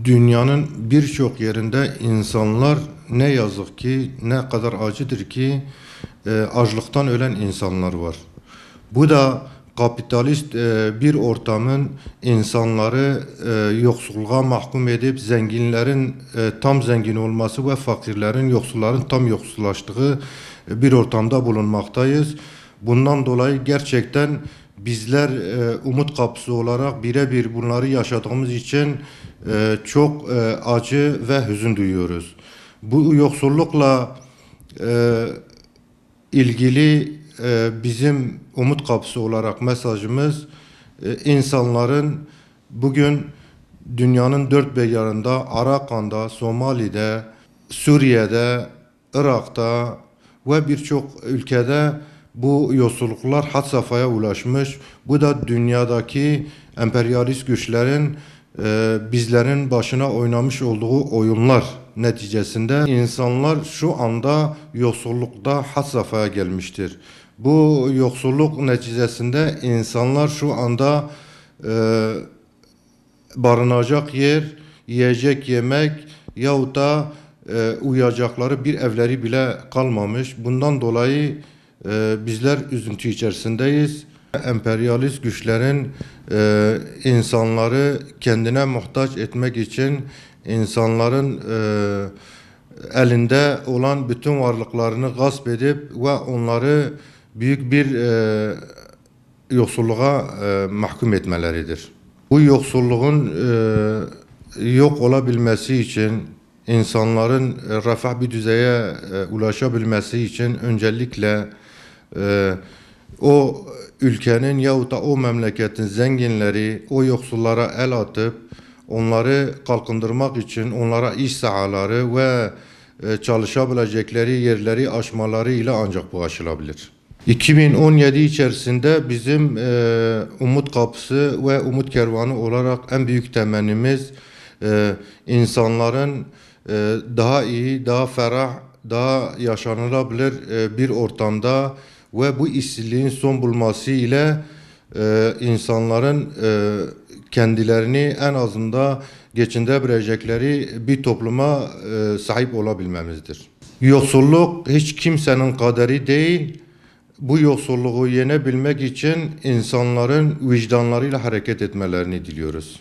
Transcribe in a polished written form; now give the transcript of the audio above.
Dünyanın birçok yerinde insanlar ne yazık ki ne kadar acıdır ki açlıktan ölen insanlar var. Bu da kapitalist bir ortamın insanları yoksulluğa mahkum edip zenginlerin tam zengin olması ve fakirlerin, yoksulların tam yoksullaştığı bir ortamda bulunmaktayız. Bundan dolayı gerçekten bizler umut kapısı olarak birebir bunları yaşadığımız için çok acı ve hüzün duyuyoruz. Bu yoksullukla ilgili bizim umut kapısı olarak mesajımız insanların bugün dünyanın dört bir yanında, Arakan'da, Somali'de, Suriye'de, Irak'ta ve birçok ülkede bu yoksulluklar had safhaya ulaşmış. Bu da dünyadaki emperyalist güçlerin bizlerin başına oynamış olduğu oyunlar neticesinde insanlar şu anda yoksullukta had safhaya gelmiştir. Bu yoksulluk neticesinde insanlar şu anda barınacak yer, yiyecek yemek yahut da uyuyacakları bir evleri bile kalmamış. Bundan dolayı bizler üzüntü içerisindeyiz. Emperyalist güçlerin insanları kendine muhtaç etmek için insanların elinde olan bütün varlıklarını gasp edip ve onları büyük bir yoksulluğa mahkum etmeleridir. Bu yoksulluğun yok olabilmesi için insanların refah bir düzeye ulaşabilmesi için öncelikle o ülkenin yahut da o memleketin zenginleri o yoksullara el atıp onları kalkındırmak için onlara iş sahaları ve çalışabilecekleri yerleri aşmalarıyla ancak bu aşılabilir. 2017 içerisinde bizim Umut Kapısı ve Umut Kervanı olarak en büyük temennimiz insanların daha iyi, daha ferah, daha yaşanılabilir bir ortamda ve bu işsizliğin son bulması ile insanların kendilerini en azından geçindirebilecekleri bir topluma sahip olabilmemizdir. Yoksulluk hiç kimsenin kaderi değil. Bu yoksulluğu yenebilmek için insanların vicdanlarıyla hareket etmelerini diliyoruz.